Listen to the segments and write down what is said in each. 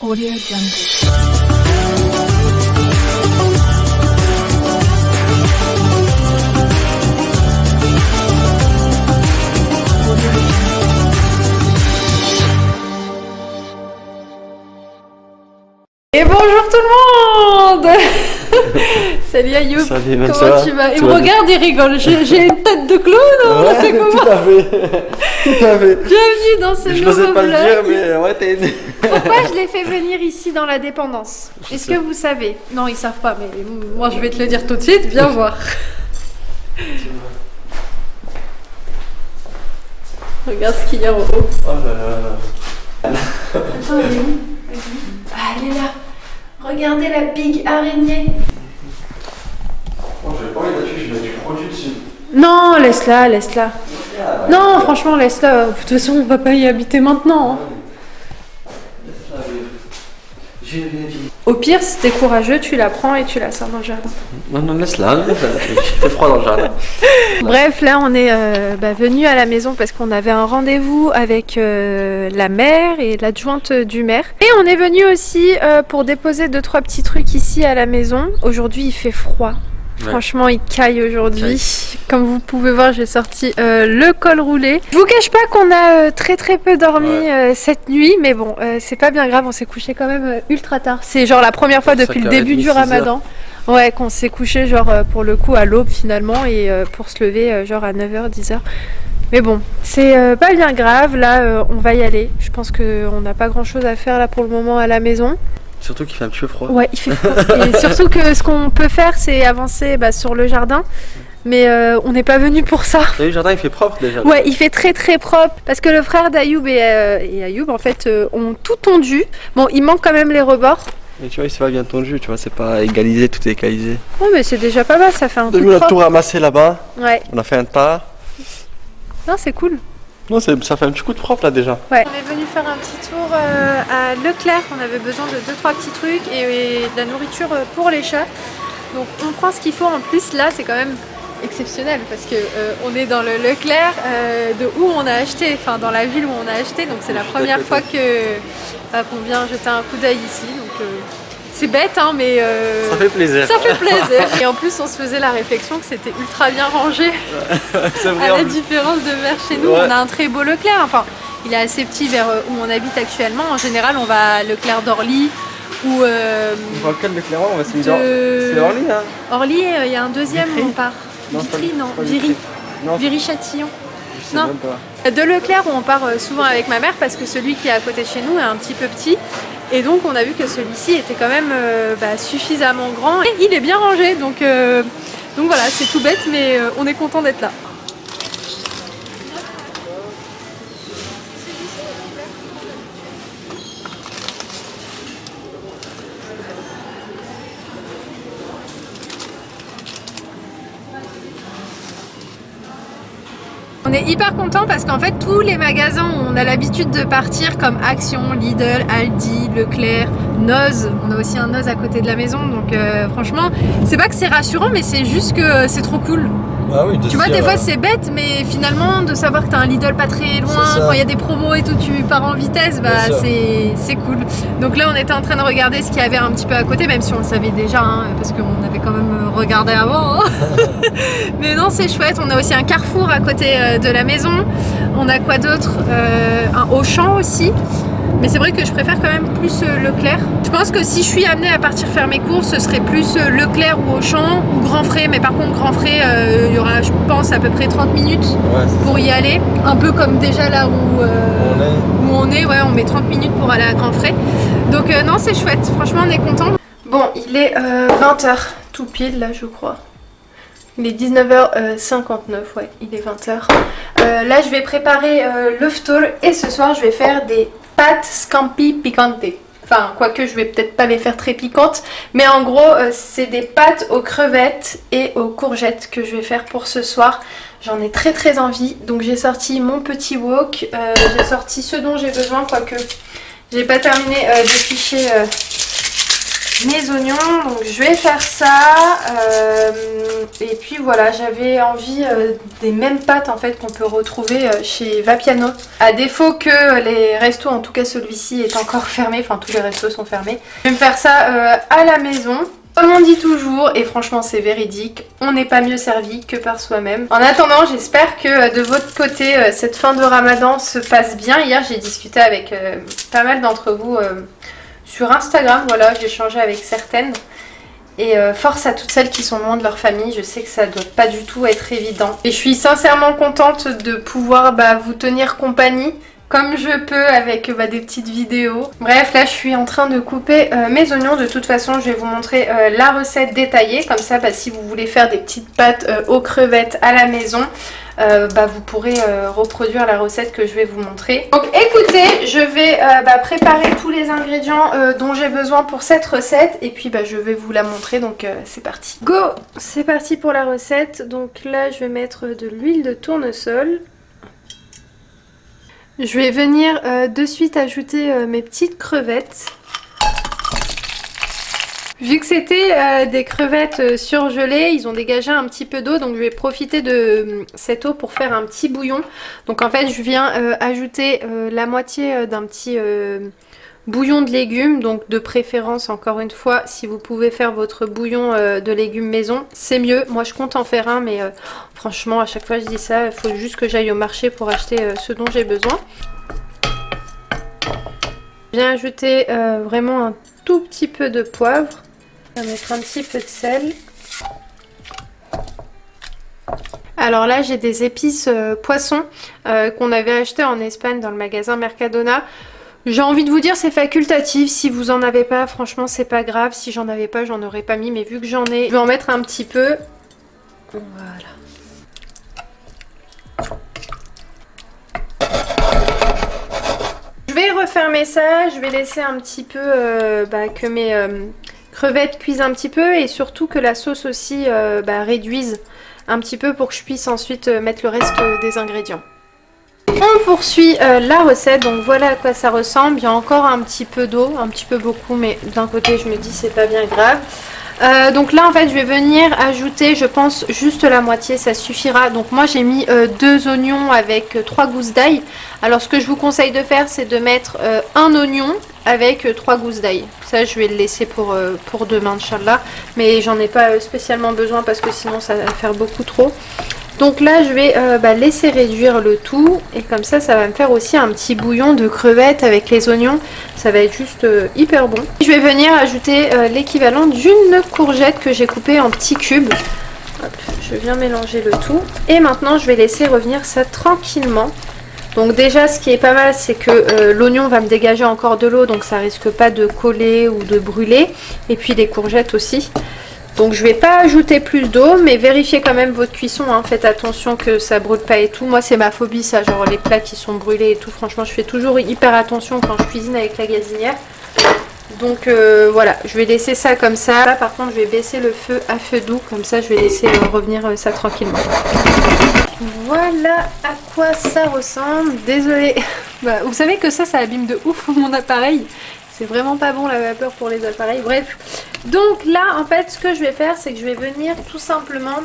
Audio Jungle. Et bonjour tout le monde. Salut Ayoub, Salut, comment tu vas? Il me regarde, il rigole, j'ai une tête de clown, ouais, c'est comment? Tout à fait, tout à fait. Bienvenue dans ce Je nouveau n'osais pas le vlog. dire, mais ouais, t'as aidé. Pourquoi je l'ai fait venir ici dans la dépendance? Est-ce que vous savez? Non, ils savent pas, mais moi je vais te le dire tout de suite, viens voir. Regarde ce qu'il y a en haut. Oh là là. Attends, elle est où? Ah, elle est là. Regardez la big araignée. Oh, je vais pas aller là-dessus, je vais mettre du produit dessus. Non, laisse-la, laisse-la. Non, franchement, laisse-la. De toute façon, on va pas y habiter maintenant. Hein. J'ai une vie. Au pire, si t'es courageux, tu la prends et tu la sors dans le jardin. Non, non, laisse-la. Il fait froid dans le jardin. Bref, là, on est venu à la maison parce qu'on avait un rendez-vous avec la mère et l'adjointe du maire. Et on est venu aussi pour déposer 2-3 petits trucs ici à la maison. Aujourd'hui, il fait froid. Ouais. Franchement, il caille aujourd'hui. Comme vous pouvez voir, j'ai sorti le col roulé. Je vous cache pas qu'on a très peu dormi cette nuit, mais bon, c'est pas bien grave. On s'est couché quand même ultra tard. C'est genre la première fois depuis le début du Ramadan. Ouais, qu'on s'est couché genre pour le coup à l'aube finalement et pour se lever genre à 9h, 10h. Mais bon, c'est pas bien grave. Là, on va y aller. Je pense qu'on n'a pas grand chose à faire là pour le moment à la maison. Surtout qu'il fait un petit peu froid. Ouais, il fait froid. Et surtout que ce qu'on peut faire, c'est avancer sur le jardin. Mais on n'est pas venu pour ça. T'as vu, le jardin il fait propre déjà. Ouais, il fait très propre. Parce que le frère d'Ayoub et Ayoub, en fait, ont tout tondu. Bon, il manque quand même les rebords. Mais tu vois, il s'est pas bien tondu, tu vois, c'est pas égalisé, tout est égalisé. Ouais, mais c'est déjà pas mal, ça fait un T'as peu vu, on a propre. tout ramassé là-bas. Ouais, On a fait un tas. non, c'est cool. Non, ça fait un petit coup de propre là déjà. Ouais. On est venu faire un petit tour à Leclerc. On avait besoin de 2-3 petits trucs et de la nourriture pour les chats. Donc on prend ce qu'il faut. En plus là c'est quand même exceptionnel parce que on est dans le Leclerc de où on a acheté, enfin dans la ville où on a acheté. Donc c'est la première fois qu'on vient jeter un coup d'œil ici. Donc c'est bête hein, mais Ça fait plaisir. ça fait plaisir. Et en plus on se faisait la réflexion que c'était ultra bien rangé. C'est vrai. À la différence de vers chez nous, Ouais. on a un très beau Leclerc. Enfin, il est assez petit vers où on habite actuellement. En général, on va à Leclerc d'Orly ou On va quel de Clermont, on va se de- C'est Orly, hein. Orly. Il y a un deuxième où on part. Non, Vitry, non, pas Viry. Vitry. Non, Viry-Châtillon. je sais non. même pas. De Leclerc où on part souvent avec ma mère parce que celui qui est à côté de chez nous est un petit peu petit. Et donc on a vu que celui-ci était quand même suffisamment grand. Et il est bien rangé. Donc voilà, c'est tout bête mais on est content d'être là. On est hyper content parce qu'en fait tous les magasins où on a l'habitude de partir comme Action, Lidl, Aldi, Leclerc, Noz, on a aussi un Noz à côté de la maison donc franchement c'est pas que c'est rassurant mais c'est juste que c'est trop cool. Ah oui, Tu vois des fois c'est bête mais finalement de savoir que t'as un Lidl pas très loin, C'est ça. quand il y a des promos et tout tu pars en vitesse, c'est cool. Donc là on était en train de regarder ce qu'il y avait un petit peu à côté même si on le savait déjà hein, parce qu'on avait quand même regardé avant. Hein. Mais non c'est chouette, on a aussi un Carrefour à côté de la maison. On a quoi d'autre? Un Auchan aussi. Mais c'est vrai que je préfère quand même plus Leclerc. Je pense que si je suis amenée à partir faire mes courses, ce serait plus Leclerc ou Auchan ou Grand Frais. Mais par contre Grand Frais, il y aura je pense à peu près 30 minutes pour y aller. Un peu comme déjà là où on est, ouais, on met 30 minutes pour aller à Grand Frais. Donc non c'est chouette, franchement on est content. Bon il est 20h tout pile là je crois. Il est 19h59, ouais, il est 20h. Là, je vais préparer le ftour et ce soir, je vais faire des pâtes scampi picante. Enfin, quoique je vais peut-être pas les faire très piquantes, mais en gros, c'est des pâtes aux crevettes et aux courgettes que je vais faire pour ce soir. J'en ai très envie, donc j'ai sorti mon petit wok, j'ai sorti ce dont j'ai besoin, quoique j'ai pas terminé d'éplucher mes oignons. Donc je vais faire ça. Et puis voilà, j'avais envie des mêmes pâtes en fait qu'on peut retrouver chez Vapiano. À défaut que les restos, en tout cas celui-ci est encore fermé, enfin tous les restos sont fermés. Je vais me faire ça à la maison. Comme on dit toujours, et franchement c'est véridique, on n'est pas mieux servi que par soi-même. En attendant, j'espère que de votre côté, cette fin de Ramadan se passe bien. Hier, j'ai discuté avec pas mal d'entre vous sur Instagram, voilà, j'ai échangé avec certaines. Et force à toutes celles qui sont loin de leur famille, je sais que ça doit pas du tout être évident. Et je suis sincèrement contente de pouvoir vous tenir compagnie comme je peux avec des petites vidéos. Bref, là je suis en train de couper mes oignons. De toute façon, je vais vous montrer la recette détaillée. Comme ça, si vous voulez faire des petites pâtes aux crevettes à la maison, vous pourrez reproduire la recette que je vais vous montrer. Donc écoutez, je vais préparer tous les ingrédients dont j'ai besoin pour cette recette. Et puis je vais vous la montrer, donc c'est parti. Go! C'est parti pour la recette. Donc là, je vais mettre de l'huile de tournesol. Je vais venir de suite ajouter mes petites crevettes. Vu que c'était des crevettes surgelées, ils ont dégagé un petit peu d'eau, donc je vais profiter de cette eau pour faire un petit bouillon. Donc en fait je viens ajouter la moitié d'un petit bouillon de légumes, donc de préférence encore une fois, si vous pouvez faire votre bouillon de légumes maison, c'est mieux. Moi je compte en faire un, mais franchement à chaque fois je dis ça, il faut juste que j'aille au marché pour acheter ce dont j'ai besoin. Je viens ajouter vraiment un tout petit peu de poivre. Je vais mettre un petit peu de sel. Alors là j'ai des épices poisson qu'on avait acheté en Espagne dans le magasin Mercadona. J'ai envie de vous dire c'est facultatif, si vous en avez pas franchement c'est pas grave, si j'en avais pas j'en aurais pas mis, mais vu que j'en ai, je vais en mettre un petit peu. Voilà. Je vais refermer ça, je vais laisser un petit peu que mes crevettes cuisent un petit peu et surtout que la sauce aussi réduise un petit peu pour que je puisse ensuite mettre le reste des ingrédients. On poursuit la recette, donc voilà à quoi ça ressemble. Il y a encore un petit peu d'eau, un petit peu beaucoup, mais d'un côté je me dis c'est pas bien grave. Donc là en fait je vais venir ajouter, je pense juste la moitié, ça suffira. Donc moi j'ai mis 2 oignons avec 3 gousses d'ail. Alors ce que je vous conseille de faire c'est de mettre un oignon avec 3 gousses d'ail. Ça je vais le laisser pour demain inchallah, mais j'en ai pas spécialement besoin parce que sinon ça va faire beaucoup trop. Donc là je vais laisser réduire le tout et comme ça ça va me faire aussi un petit bouillon de crevettes avec les oignons. Ça va être juste hyper bon. Je vais venir ajouter l'équivalent d'une courgette que j'ai coupée en petits cubes. Hop, je viens mélanger le tout et maintenant je vais laisser revenir ça tranquillement. Donc déjà ce qui est pas mal c'est que l'oignon va me dégager encore de l'eau, donc ça risque pas de coller ou de brûler. Et puis les courgettes aussi. Donc je vais pas ajouter plus d'eau, mais vérifiez quand même votre cuisson, hein. Faites attention que ça brûle pas et tout. Moi c'est ma phobie ça, genre les plats qui sont brûlés et tout. Franchement je fais toujours hyper attention quand je cuisine avec la gazinière. Donc voilà, je vais laisser ça comme ça. Là par contre je vais baisser le feu à feu doux, comme ça je vais laisser revenir ça tranquillement. Voilà à quoi ça ressemble. Désolée, vous savez que ça abîme de ouf mon appareil. C'est vraiment pas bon la vapeur pour les appareils. Bref, donc là en fait ce que je vais faire c'est que je vais venir tout simplement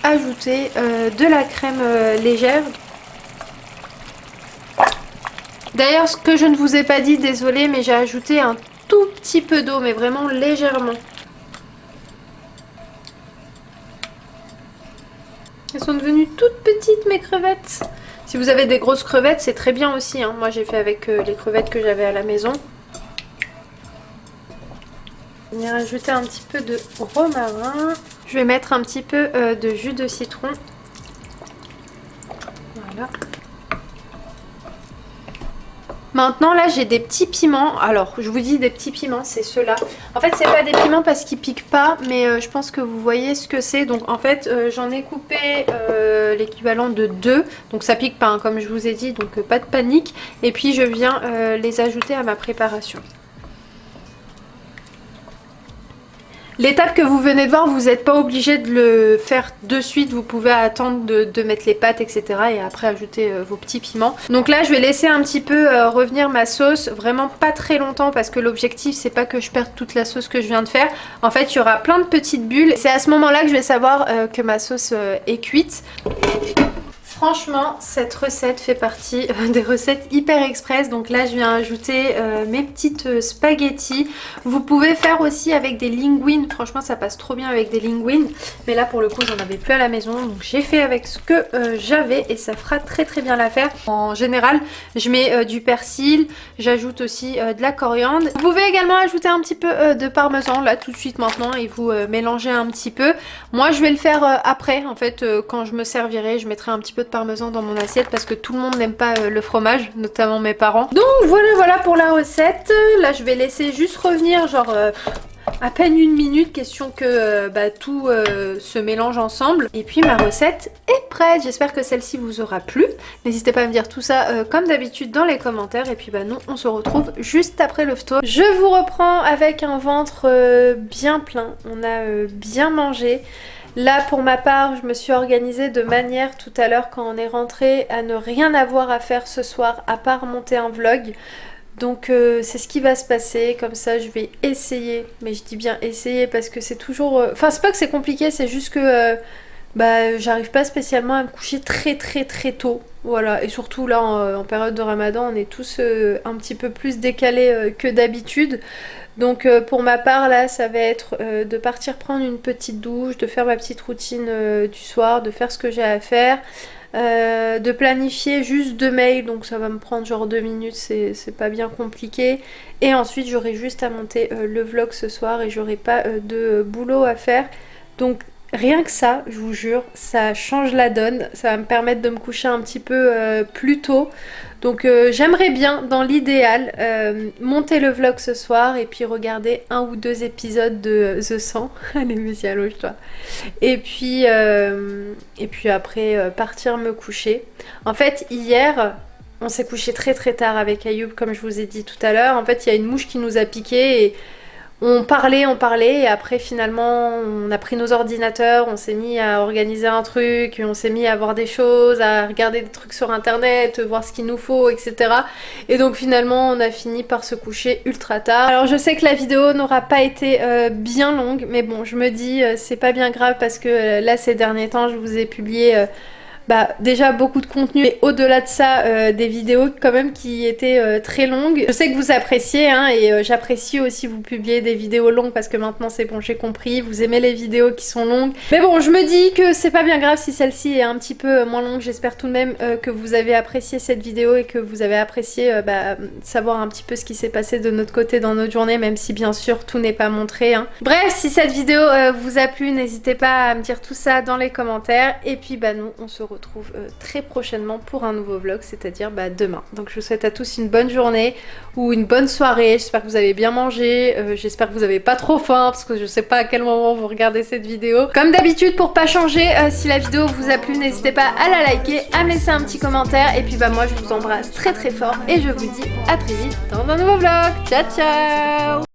ajouter de la crème légère. D'ailleurs ce que je ne vous ai pas dit, désolée, mais j'ai ajouté un tout petit peu d'eau, mais vraiment légèrement. Elles sont devenues toutes petites mes crevettes. Si vous avez des grosses crevettes c'est très bien aussi, hein. Moi j'ai fait avec les crevettes que j'avais à la maison. Je vais rajouter un petit peu de romarin. Je vais mettre un petit peu de jus de citron. Voilà. Maintenant là j'ai des petits piments. Alors je vous dis des petits piments, c'est ceux-là. En fait c'est pas des piments parce qu'ils piquent pas, mais je pense que vous voyez ce que c'est. Donc en fait j'en ai coupé l'équivalent de 2. Donc ça pique pas, hein, comme je vous ai dit, donc pas de panique. Et puis je viens les ajouter à ma préparation. L'étape que vous venez de voir, vous n'êtes pas obligé de le faire de suite, vous pouvez attendre de mettre les pâtes, etc. et après ajouter vos petits piments. Donc là je vais laisser un petit peu revenir ma sauce, vraiment pas très longtemps parce que l'objectif c'est pas que je perde toute la sauce que je viens de faire. En fait il y aura plein de petites bulles, c'est à ce moment là que je vais savoir que ma sauce est cuite. Franchement, cette recette fait partie des recettes hyper express. Donc là, je viens ajouter mes petites spaghettis. Vous pouvez faire aussi avec des linguines. Franchement, ça passe trop bien avec des linguines. Mais là, pour le coup, j'en avais plus à la maison. Donc j'ai fait avec ce que j'avais et ça fera très très bien l'affaire. En général, je mets du persil. J'ajoute aussi de la coriandre. Vous pouvez également ajouter un petit peu de parmesan là tout de suite maintenant et vous mélangez un petit peu. Moi, je vais le faire après. En fait, quand je me servirai, je mettrai un petit peu de parmesan dans mon assiette parce que tout le monde n'aime pas le fromage, notamment mes parents. Donc voilà pour la recette. Là je vais laisser juste revenir genre à peine 1 minute, question que tout se mélange ensemble. Et puis ma recette est prête. J'espère que celle-ci vous aura plu. N'hésitez pas à me dire tout ça comme d'habitude dans les commentaires. Et puis nous on se retrouve juste après le photo. Je vous reprends avec un ventre bien plein. On a bien mangé. Là pour ma part je me suis organisée de manière tout à l'heure quand on est rentré à ne rien avoir à faire ce soir à part monter un vlog. Donc c'est ce qui va se passer, comme ça je vais essayer, mais je dis bien essayer parce que c'est toujours... Enfin c'est pas que c'est compliqué, c'est juste que j'arrive pas spécialement à me coucher très tôt. Voilà, et surtout là en période de Ramadan on est tous un petit peu plus décalés que d'habitude. Donc pour ma part là ça va être de partir prendre une petite douche, de faire ma petite routine du soir, de faire ce que j'ai à faire, de planifier juste 2 mails, donc ça va me prendre genre 2 minutes, c'est pas bien compliqué. Et ensuite j'aurai juste à monter le vlog ce soir et j'aurai pas de boulot à faire. Donc rien que ça, je vous jure, ça change la donne, ça va me permettre de me coucher un petit peu plus tôt. Donc j'aimerais bien, dans l'idéal, monter le vlog ce soir et puis regarder 1 ou 2 épisodes de The 100. Allez, monsieur, allonge-toi. Et puis après, partir me coucher. En fait, hier, on s'est couché très tard avec Ayoub, comme je vous ai dit tout à l'heure. En fait, il y a une mouche qui nous a piqué et... On parlait et après finalement on a pris nos ordinateurs, on s'est mis à organiser un truc, on s'est mis à voir des choses, à regarder des trucs sur internet, voir ce qu'il nous faut, etc. Et donc finalement on a fini par se coucher ultra tard. Alors je sais que la vidéo n'aura pas été bien longue, mais bon je me dis c'est pas bien grave parce que là ces derniers temps je vous ai publié... déjà beaucoup de contenu et au-delà de ça des vidéos quand même qui étaient très longues. Je sais que vous appréciez et j'apprécie aussi vous publier des vidéos longues parce que maintenant c'est bon, j'ai compris, vous aimez les vidéos qui sont longues. Mais bon, je me dis que c'est pas bien grave si celle-ci est un petit peu moins longue. J'espère tout de même que vous avez apprécié cette vidéo et que vous avez apprécié savoir un petit peu ce qui s'est passé de notre côté dans notre journée, même si bien sûr tout n'est pas montré. Bref, si cette vidéo vous a plu, n'hésitez pas à me dire tout ça dans les commentaires et puis nous on se retrouve très prochainement pour un nouveau vlog, c'est-à-dire demain. Donc je vous souhaite à tous une bonne journée ou une bonne soirée. J'espère que vous avez bien mangé, j'espère que vous avez pas trop faim parce que je sais pas à quel moment vous regardez cette vidéo. Comme d'habitude, pour pas changer, si la vidéo vous a plu, n'hésitez pas à la liker, à me laisser un petit commentaire et puis moi je vous embrasse très fort et je vous dis à très vite dans un nouveau vlog. Ciao ciao.